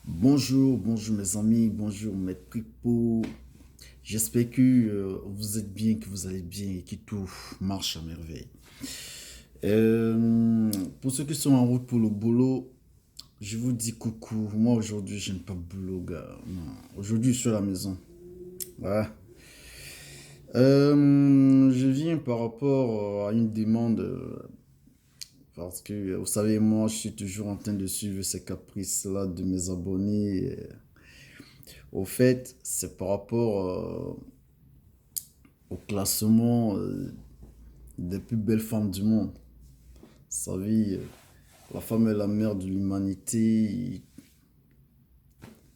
Bonjour, bonjour mes amis, bonjour mes tripos. J'espère que vous êtes bien, que vous allez bien et que tout marche à merveille. Pour ceux qui sont en route pour le boulot, je vous dis coucou. Moi aujourd'hui, je n'ai pas de boulot, gars. Non. Aujourd'hui, je suis à la maison. Voilà. Je viens par rapport à une demande parce que vous savez, moi, je suis toujours en train de suivre ces caprices-là de mes abonnés. Au fait, c'est par rapport au classement des plus belles femmes du monde. Vous savez, la femme est la mère de l'humanité.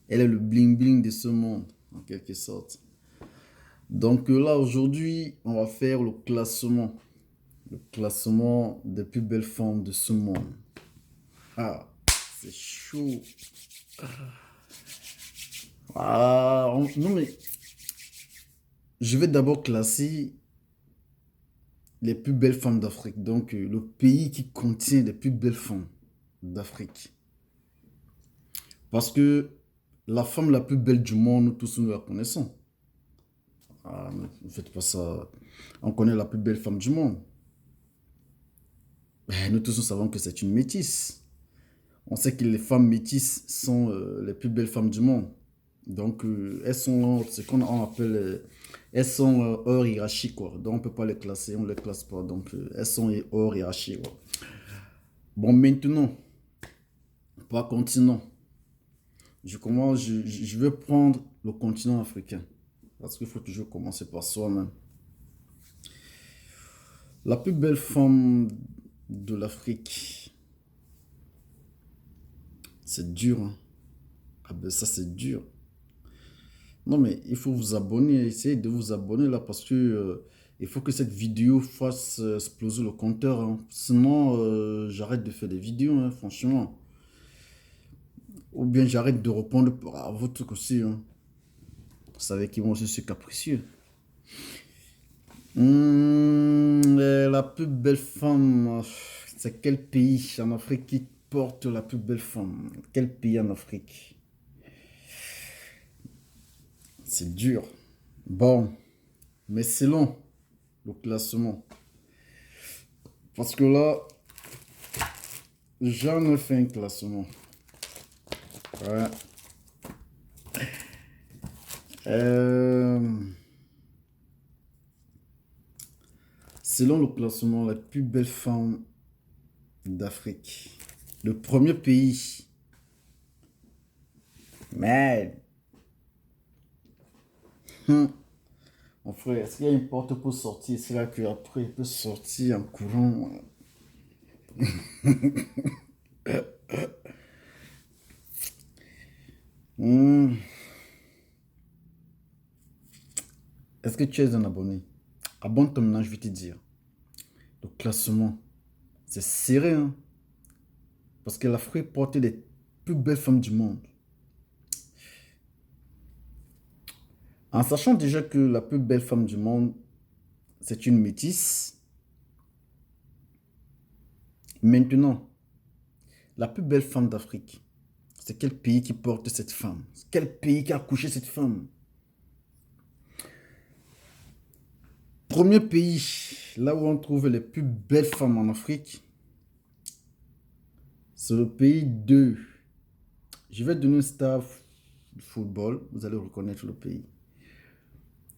Elle est le bling-bling de ce monde, en quelque sorte. Donc là, aujourd'hui, on va faire le classement. Le classement des plus belles femmes de ce monde. Ah, c'est chaud. Non mais, je vais d'abord classer les plus belles femmes d'Afrique. Donc, le pays qui contient les plus belles femmes d'Afrique. Parce que la femme la plus belle du monde, nous tous nous la connaissons. Ah, ne faites pas ça. On connaît la plus belle femme du monde. Ben, nous tous nous savons que c'est une métisse. On sait que les femmes métisses sont les plus belles femmes du monde. Donc, elles sont ce qu'on appelle. Elles sont hors hiérarchie, quoi. Donc, on ne peut pas les classer, on ne les classe pas. Donc, elles sont hors hiérarchie, quoi. Bon, maintenant, par continent. Je vais prendre le continent africain. Parce qu'il faut toujours commencer par soi-même. La plus belle femme de l'Afrique, c'est dur, hein. Ah ben ça c'est dur. Non mais il faut vous abonner, essayez de vous abonner là parce que il faut que cette vidéo fasse exploser le compteur, hein. Sinon j'arrête de faire des vidéos, hein, franchement. Ou bien j'arrête de répondre à vos trucs aussi, hein. Vous savez qu'ils vont aussi se capricieux. La plus belle femme, c'est quel pays en Afrique qui porte la plus belle femme? Quel pays en Afrique? C'est dur. Bon, mais selon le classement. Parce que là, j'en ai fait un classement. Ouais. Euh, Selon le classement, la plus belle femme d'Afrique. Le premier pays. Mais, mon frère, est-ce qu'il y a une porte pour sortir? C'est là qu'après, il peut sortir en courant. Hmm. Est-ce que tu es un abonné? Abonne-toi maintenant, je vais te dire. Le classement, c'est serré, hein? Parce que l'Afrique porte les plus belles femmes du monde. En sachant déjà que la plus belle femme du monde, c'est une métisse. Maintenant, la plus belle femme d'Afrique, c'est quel pays qui porte cette femme? Quel pays qui a accouché cette femme? Premier pays, là où on trouve les plus belles femmes en Afrique, c'est le pays de... Je vais donner un star de football, vous allez reconnaître le pays.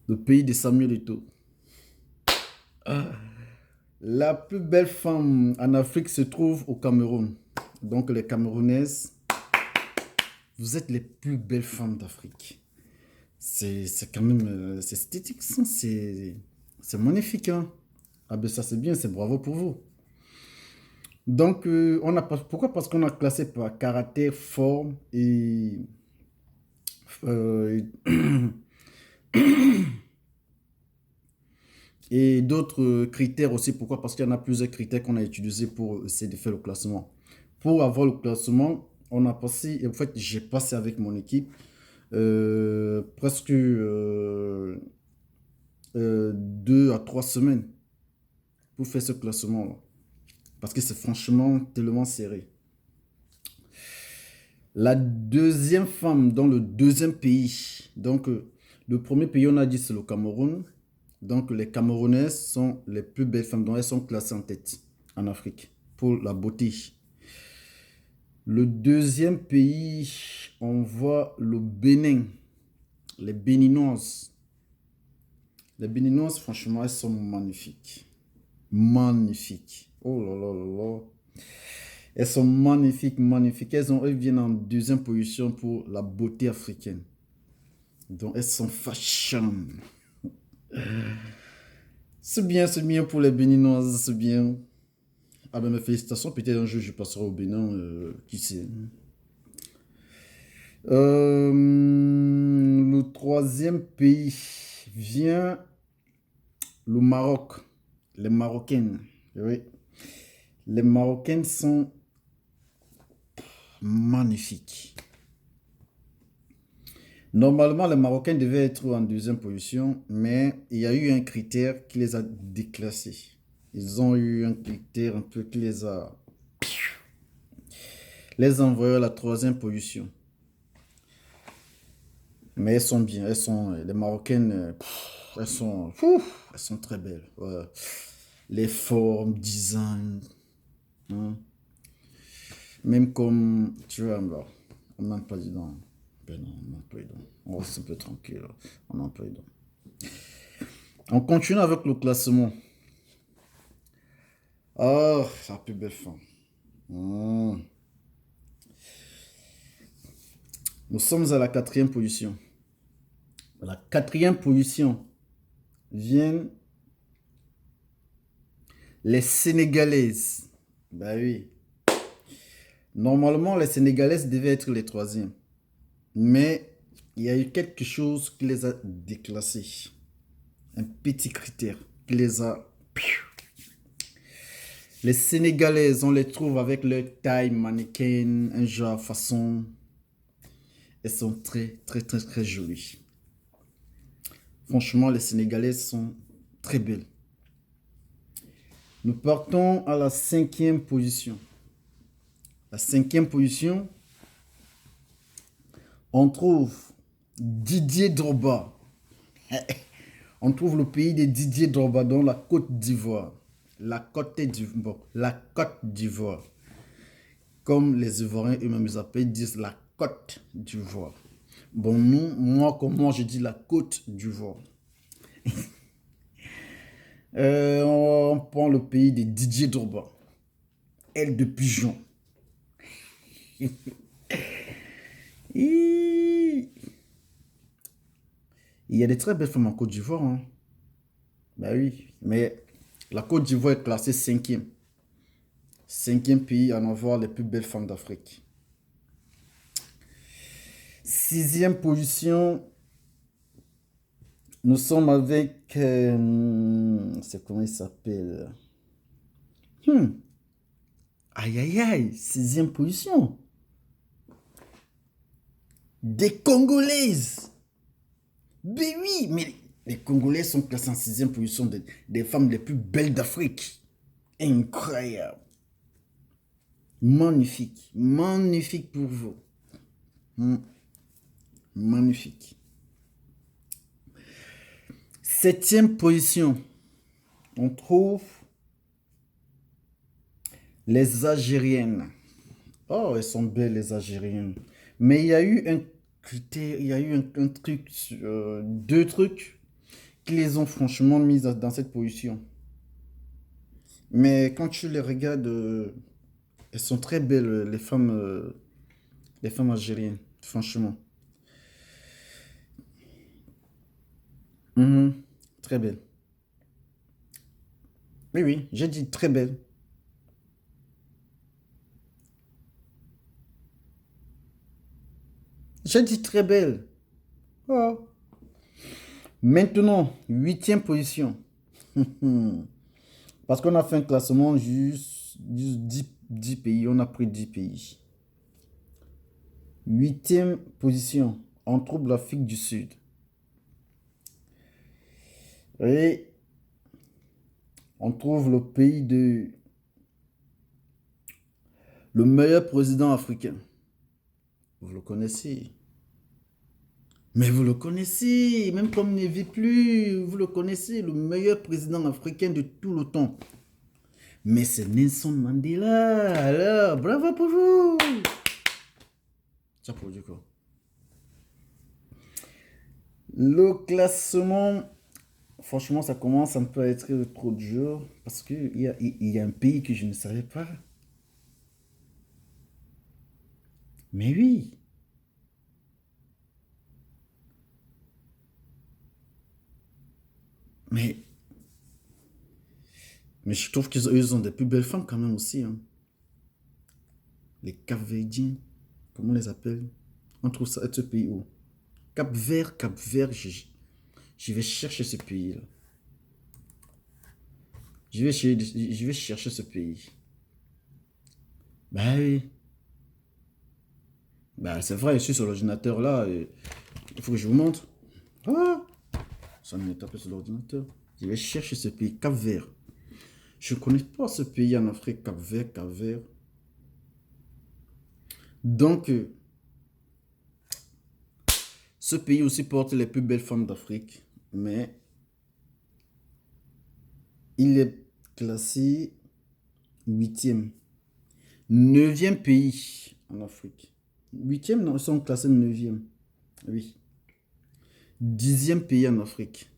Le pays de Samuel Eto'o. La plus belle femme en Afrique se trouve au Cameroun. Donc les Camerounaises, vous êtes les plus belles femmes d'Afrique. C'est quand même c'est esthétique, ça, c'est magnifique, hein. Ah ben ça c'est bien, c'est bravo pour vous. Donc pourquoi? Parce qu'on a classé par caractère, forme euh, et d'autres critères aussi. Pourquoi? Parce qu'il y en a plusieurs critères qu'on a utilisés pour essayer de faire le classement. Pour avoir le classement, on a passé, et en fait j'ai passé avec mon équipe presque 2 à 3 semaines pour faire ce classement-là. Parce que c'est franchement tellement serré. La deuxième femme dans le deuxième pays. Donc, le premier pays, on a dit, c'est le Cameroun. Donc, les Camerounaises sont les plus belles femmes. Donc, elles sont classées en tête en Afrique pour la beauté. Le deuxième pays, on voit le Bénin. Les Béninoises. Les Béninoises, franchement, elles sont magnifiques. Magnifiques. Oh là là là là. Elles sont magnifiques, magnifiques. Elles viennent en deuxième position pour la beauté africaine. Donc, elles sont fashion. C'est bien pour les Béninoises, c'est bien. Ah ben, mes félicitations, peut-être un jour je passerai au Bénin, qui sait. Le troisième pays vient le Maroc. Les Marocaines, oui. Les Marocaines sont magnifiques. Normalement, les Marocains devaient être en deuxième position, mais il y a eu un critère qui les a déclassés. Ils ont eu un critère un peu qui les a envoyés à la troisième position. Mais elles sont bien, les Marocaines, elles sont très belles. Ouais. Les formes, design, hein. Même comme, tu vois, là, on n'entre pas dedans. Ben non, on n'entre pas dedans. On reste un peu tranquille. On n'entre pas dedans. On continue avec le classement. Ah, la plus belle femme. Hmm. Nous sommes à la quatrième position. À la quatrième position viennent les Sénégalaises. Bah oui. Normalement, les Sénégalaises devaient être les troisièmes. Mais il y a eu quelque chose qui les a déclassées. Un petit critère qui les a... Les Sénégalaises, on les trouve avec leur taille mannequin, un genre façon. Elles sont très, très, très, très jolies. Franchement, les Sénégalaises sont très belles. Nous partons à la cinquième position. La cinquième position, on trouve Didier Drogba. On trouve le pays de Didier Drogba dans la Côte d'Ivoire. La Côte d'Ivoire. Comme les Ivoiriens eux-mêmes ils appellent, ils disent la Côte d'Ivoire. Bon, moi, je dis la Côte d'Ivoire. On prend le pays de Didier Drogba. Aile de pigeon. Il y a des très belles femmes en Côte d'Ivoire, hein. Ben oui, mais la Côte d'Ivoire est classée cinquième. Cinquième pays à en avoir les plus belles femmes d'Afrique. Sixième position, nous sommes avec... c'est comment il s'appelle? Aïe, aïe, aïe, sixième position. Des Congolaises. Ben oui, mais les Congolais sont classés en sixième position des femmes les plus belles d'Afrique. Incroyable. Magnifique. Magnifique pour vous. Magnifique. Septième position. On trouve les Algériennes. Oh, elles sont belles les Algériennes. Mais il y a eu un critère, il y a eu un truc, deux trucs qui les ont franchement mises dans cette position. Mais quand tu les regardes, elles sont très belles, les femmes algériennes, franchement. Mhm. Très belles. Oui, oui, j'ai dit très belles. J'ai dit très belles. Oh. Maintenant, huitième position. Parce qu'on a fait un classement juste 10 pays. On a pris 10 pays. Huitième position. On trouve l'Afrique du Sud. Et on trouve le pays le meilleur président africain. Vous le connaissez. Mais vous le connaissez, même comme il ne vit plus, vous le connaissez, le meilleur président africain de tout le temps. Mais c'est Nelson Mandela. Alors, bravo pour vous. Ça produit quoi? Le classement, franchement, ça commence un peu à être trop dur parce qu'il y a un pays que je ne savais pas. Mais oui. Mais, mais je trouve qu'ils ont des plus belles femmes quand même aussi. Hein. Les Cap-Verdiens, comment on les appelle? On trouve ça à ce pays où? Cap-Vert, je vais chercher ce pays-là. Je vais chercher ce pays. Bah oui. Bah c'est vrai, je suis sur l'ordinateur là. Il faut que je vous montre. Ah, ça m'est tapé sur l'ordinateur. Je vais chercher ce pays, Cap-Vert. Je ne connais pas ce pays en Afrique, Cap-Vert, Cap-Vert. Donc, ce pays aussi porte les plus belles femmes d'Afrique, mais il est classé huitième. Neuvième pays en Afrique. Huitième, non, ils sont classés neuvième. Oui. 10e pays en Afrique.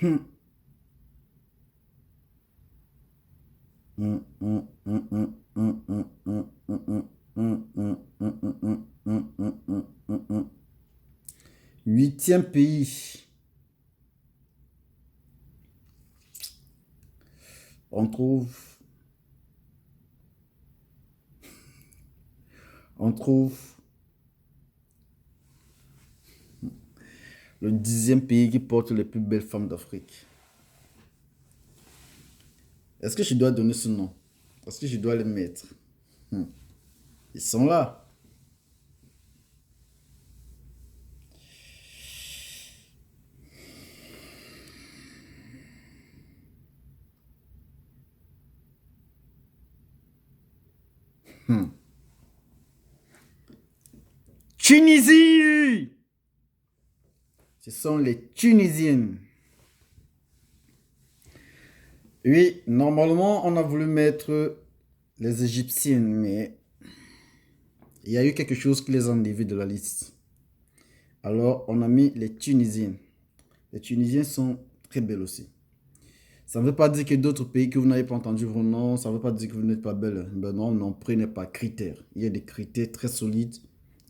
Hum, hum, hum, hum, hum, hum, hum, hum, hum, hum, hum, hum, hum, hum, hum, hum, hum, hum, hum. Huitième pays. On trouve, on trouve le 10e pays qui porte les plus belles femmes d'Afrique. Est-ce que je dois donner ce nom? Est-ce que je dois les mettre? Hmm. Ils sont là. Hmm. Tunisie! Ce sont les Tunisiennes. Oui, normalement, on a voulu mettre les Égyptiennes, mais il y a eu quelque chose qui les a enlevées de la liste. Alors, on a mis les Tunisiennes. Les Tunisiennes sont très belles aussi. Ça ne veut pas dire que d'autres pays que vous n'avez pas entendu vos noms, ça ne veut pas dire que vous n'êtes pas belle. Ben non, non, prenez pas critères. Il y a des critères très solides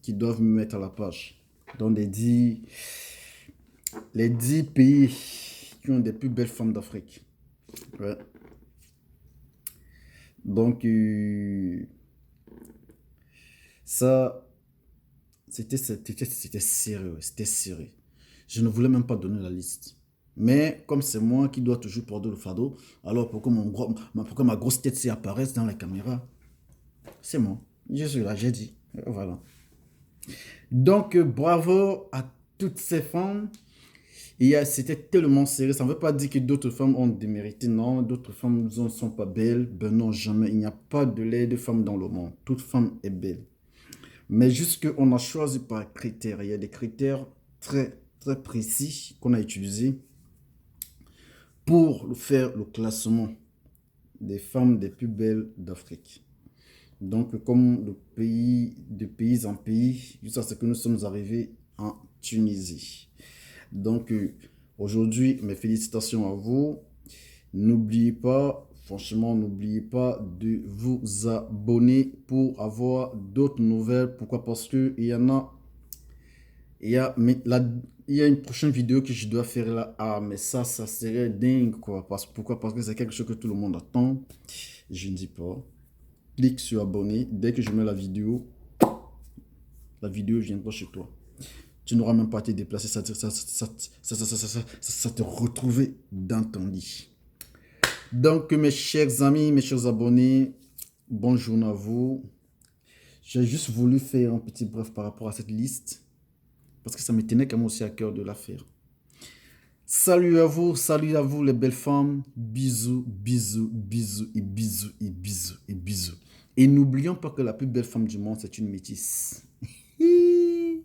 qui doivent me mettre à la page. Donc les 10 pays qui ont des plus belles femmes d'Afrique. Ouais. Donc, ça, c'était sérieux, c'était sérieux. Je ne voulais même pas donner la liste. Mais comme c'est moi qui dois toujours porter le fardeau, alors pourquoi ma grosse tête s'y apparaisse dans la caméra? C'est moi. Je suis là, j'ai dit. Voilà. Donc, bravo à toutes ces femmes. C'était tellement sérieux. Ça ne veut pas dire que d'autres femmes ont démérité. Non, d'autres femmes ne sont pas belles. Ben non, jamais. Il n'y a pas de laide femme dans le monde. Toute femme est belle. Mais juste qu'on a choisi par critères. Il y a des critères très, très précis qu'on a utilisés pour faire le classement des femmes les plus belles d'Afrique. Donc, comme de pays en pays, jusqu'à ce que nous sommes arrivés en Tunisie. Donc, aujourd'hui, mes félicitations à vous. N'oubliez pas, franchement, n'oubliez pas de vous abonner pour avoir d'autres nouvelles. Pourquoi? Parce qu'il y en a, il y a une prochaine vidéo que je dois faire là. Ah, mais ça serait dingue, quoi. Pourquoi? Parce que c'est quelque chose que tout le monde attend. Je ne dis pas. Clique sur abonner. Dès que je mets la vidéo viendra chez toi. Tu n'auras même pas à te déplacer, ça te retrouver dans ton lit. Donc, mes chers amis, mes chers abonnés, bonjour à vous. J'ai juste voulu faire un petit bref par rapport à cette liste, parce que ça me tenait quand même aussi à cœur de la faire. Salut à vous les belles femmes. Bisous, bisous, bisous et bisous et bisous et bisous. Et n'oublions pas que la plus belle femme du monde, c'est une métisse.